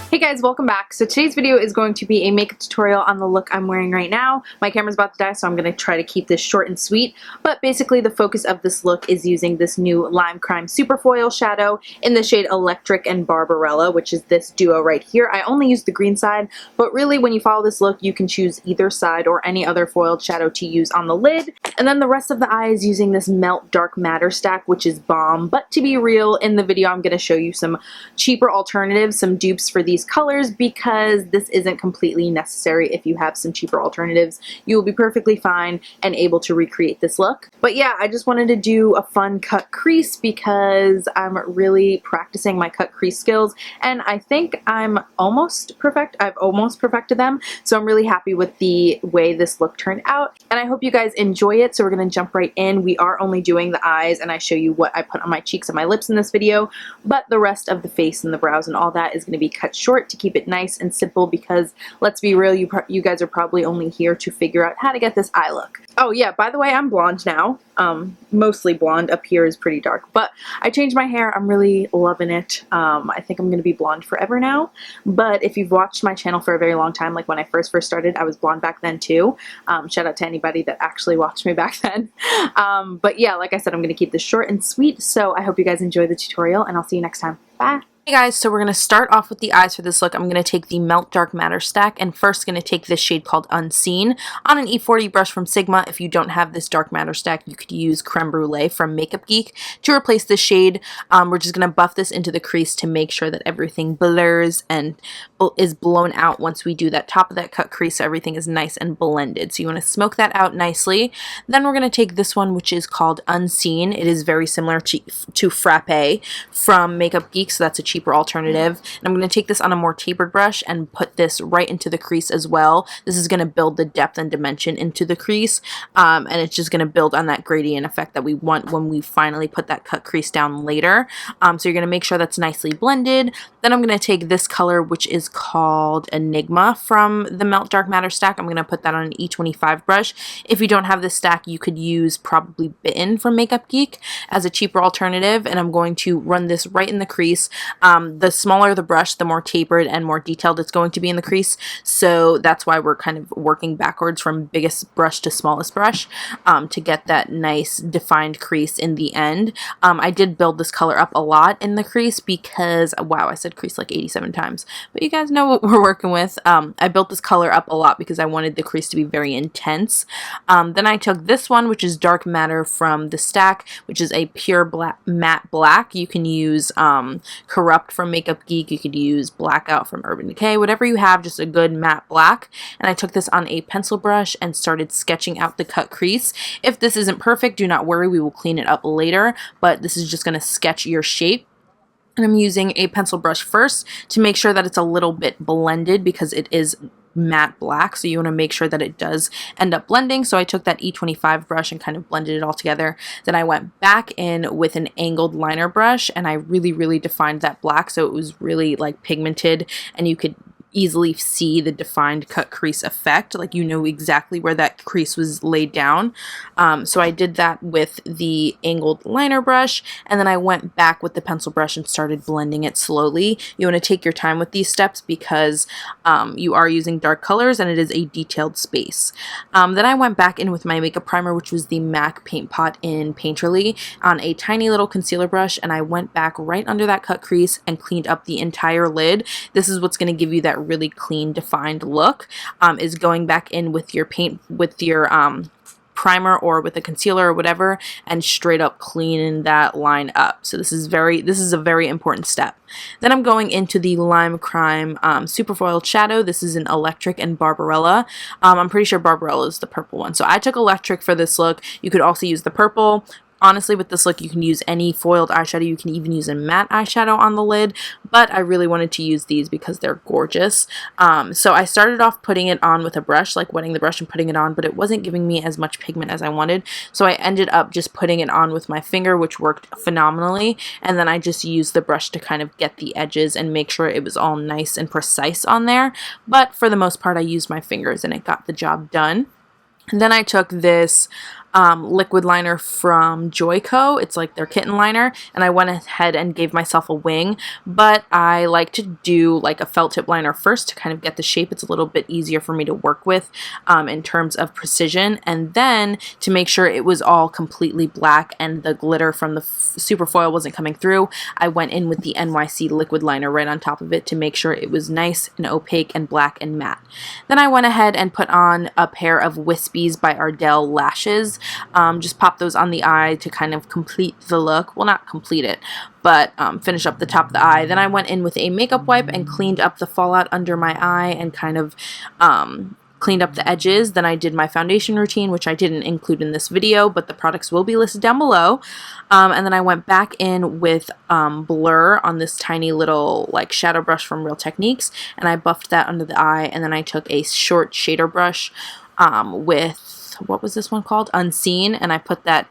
Hey guys, welcome back. So today's video is going to be a makeup tutorial on the look I'm wearing right now. My camera's about to die, so I'm going to try to keep this short and sweet, but basically the focus of this look is using this new LimeCrime SuperFoil shadow in the shade Electric and Barbarella, which is this duo right here. I only use the green side, but really when you follow this look, you can choose either side or any other foiled shadow to use on the lid. And then the rest of the eye is using this Melt Dark Matter stack, which is bomb. But to be real, in the video I'm going to show you some cheaper alternatives, some dupes for these colors, because this isn't completely necessary. If you have some cheaper alternatives, you will be perfectly fine and able to recreate this look. But yeah, I just wanted to do a fun cut crease because I'm really practicing my cut crease skills, and I think I'm almost perfect. I've almost perfected them, so I'm really happy with the way this look turned out, and I hope you guys enjoy it. So we're going to jump right in. We are only doing the eyes, and I show you what I put on my cheeks and my lips in this video, but the rest of the face and the brows and all that is going to be cut short to keep it nice and simple, because let's be real, you guys are probably only here to figure out how to get this eye look. Oh yeah, by the way, I'm blonde now. Mostly blonde. Up here is pretty dark, but I changed my hair. I'm really loving it. I think I'm going to be blonde forever now, but if you've watched my channel for a very long time, like when I first started, I was blonde back then too. Shout out to anybody that actually watched me back then. But yeah, like I said, I'm going to keep this short and sweet, so I hope you guys enjoy the tutorial, and I'll see you next time. Bye! Hey guys, so we're going to start off with the eyes for this look. I'm going to take the Melt Dark Matter stack, and first going to take this shade called Unseen on an E40 brush from Sigma. If you don't have this Dark Matter stack, you could use Creme Brulee from Makeup Geek to replace this shade. We're just going to buff this into the crease to make sure that everything blurs and is blown out once we do that top of that cut crease, so everything is nice and blended. So you want to smoke that out nicely. Then we're going to take this one, which is called Unseen. It is very similar to Frappe from Makeup Geek, so that's a cheaper alternative. And I'm going to take this on a more tapered brush and put this right into the crease as well. This is going to build the depth and dimension into the crease, and it's just going to build on that gradient effect that we want when we finally put that cut crease down later. So you're going to make sure that's nicely blended. Then I'm going to take this color, which is called Enigma from the Melt Dark Matter stack. I'm going to put that on an E25 brush. If you don't have this stack, you could use probably Bitten from Makeup Geek as a cheaper alternative, and I'm going to run this right in the crease. The smaller the brush, the more tapered and more detailed it's going to be in the crease, so that's why we're kind of working backwards from biggest brush to smallest brush to get that nice defined crease in the end. I did build this color up a lot in the crease because, wow, I said crease like 87 times, but you guys know what we're working with. I built this color up a lot because I wanted the crease to be very intense. Then I took this one, which is Dark Matter from the stack, which is a pure matte black. You can use Corrupt from Makeup Geek, you could use Blackout from Urban Decay, whatever you have, just a good matte black. And I took this on a pencil brush and started sketching out the cut crease. If this isn't perfect, do not worry, we will clean it up later, but this is just going to sketch your shape. And I'm using a pencil brush first to make sure that it's a little bit blended because it is matte black, so you want to make sure that it does end up blending. So I took that E25 brush and kind of blended it all together. Then I went back in with an angled liner brush and I really defined that black so it was really like pigmented, and you could easily see the defined cut crease effect, like you know exactly where that crease was laid down. So I did that with the angled liner brush, and then I went back with the pencil brush and started blending it slowly. You want to take your time with these steps because you are using dark colors and it is a detailed space. Then I went back in with my makeup primer, which was the MAC Paint Pot in Painterly, on a tiny little concealer brush, and I went back right under that cut crease and cleaned up the entire lid. This is what's going to give you that really clean defined look, is going back in with your paint, with your primer or with a concealer or whatever, and straight up cleaning that line up. So this is a very important step. Then I'm going into the LimeCrime SuperFoils shadow. This is an Electric and Barbarella. I'm pretty sure Barbarella is the purple one. So I took Electric for this look. You could also use the purple. Honestly, with this look, you can use any foiled eyeshadow. You can even use a matte eyeshadow on the lid, but I really wanted to use these because they're gorgeous. So I started off putting it on with a brush, like wetting the brush and putting it on, but it wasn't giving me as much pigment as I wanted. So I ended up just putting it on with my finger, which worked phenomenally. And then I just used the brush to kind of get the edges and make sure it was all nice and precise on there. But for the most part, I used my fingers and it got the job done. And then I took this liquid liner from Joico. It's like their Kitten liner, and I went ahead and gave myself a wing, but I like to do like a felt tip liner first to kind of get the shape. It's a little bit easier for me to work with in terms of precision, and then to make sure it was all completely black and the glitter from the super foil wasn't coming through, I went in with the NYC liquid liner right on top of it to make sure it was nice and opaque and black and matte. Then I went ahead and put on a pair of Wispies by Ardell lashes. Just pop those on the eye to kind of complete the look. Well, not complete it, but finish up the top of the eye. Then I went in with a makeup wipe and cleaned up the fallout under my eye and kind of cleaned up the edges. Then I did my foundation routine, which I didn't include in this video, but the products will be listed down below. And then I went back in with Blur on this tiny little like shadow brush from Real Techniques, and I buffed that under the eye. And then I took a short shader brush with, what was this one called? Unseen, and I put that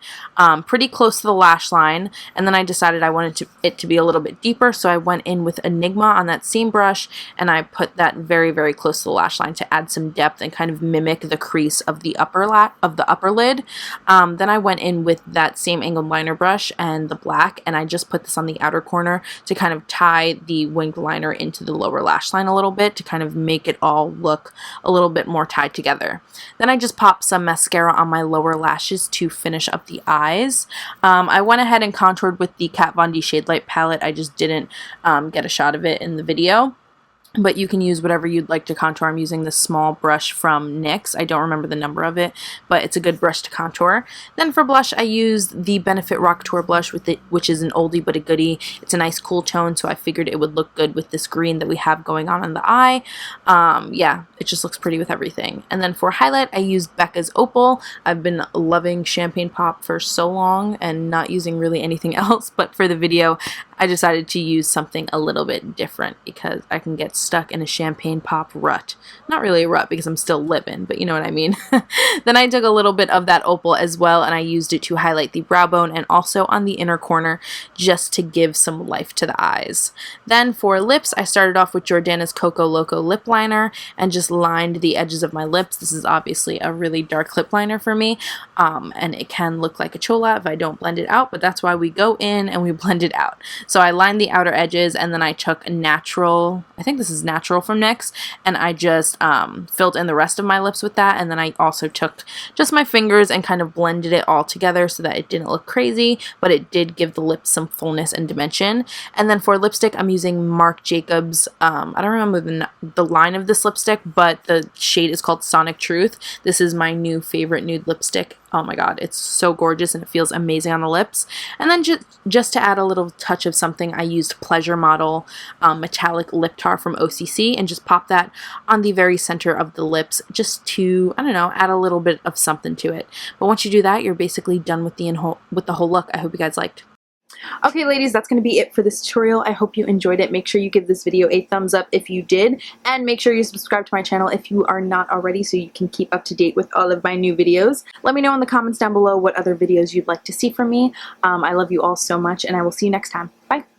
pretty close to the lash line, and then I decided I wanted it to be a little bit deeper, so I went in with Enigma on that same brush, and I put that very, very close to the lash line to add some depth and kind of mimic the crease of the upper lid. Then I went in with that same angled liner brush and the black, and I just put this on the outer corner to kind of tie the winged liner into the lower lash line a little bit to kind of make it all look a little bit more tied together. Then I just popped some mascara on my lower lashes to finish up the eyes. I went ahead and contoured with the Kat Von D Shade Light palette. I just didn't get a shot of it in the video, but you can use whatever you'd like to contour. I'm using this small brush from NYX. I don't remember the number of it, but it's a good brush to contour. Then for blush, I used the Benefit Rockateur blush, which is an oldie but a goodie. It's a nice cool tone, so I figured it would look good with this green that we have going on the eye. Yeah, it just looks pretty with everything. And then for highlight, I used Becca's Opal. I've been loving Champagne Pop for so long and not using really anything else, but for the video, I decided to use something a little bit different because I can get stuck in a Champagne Pop rut. Not really a rut because I'm still living, but you know what I mean. Then I took a little bit of that Opal as well, and I used it to highlight the brow bone and also on the inner corner just to give some life to the eyes. Then for lips, I started off with Jordana's Coco Loco lip liner and just lined the edges of my lips. This is obviously a really dark lip liner for me, and it can look like a chola if I don't blend it out, but that's why we go in and we blend it out. So I lined the outer edges, and then I took Natural, I think this is Natural from NYX, and I just filled in the rest of my lips with that, and then I also took just my fingers and kind of blended it all together so that it didn't look crazy, but it did give the lips some fullness and dimension. And then for lipstick, I'm using Marc Jacobs, I don't remember the line of this lipstick, but the shade is called Sonic Truth. This is my new favorite nude lipstick. Oh my god, it's so gorgeous and it feels amazing on the lips. And then just to add a little touch of something, I used Pleasure Model Metallic Lip Tar from OCC and just popped that on the very center of the lips just to, I don't know, add a little bit of something to it. But once you do that, you're basically done with the whole look. I hope you guys liked. Okay, ladies, that's going to be it for this tutorial. I hope you enjoyed it. Make sure you give this video a thumbs up if you did, and make sure you subscribe to my channel if you are not already so you can keep up to date with all of my new videos. Let me know in the comments down below what other videos you'd like to see from me. I love you all so much, and I will see you next time. Bye!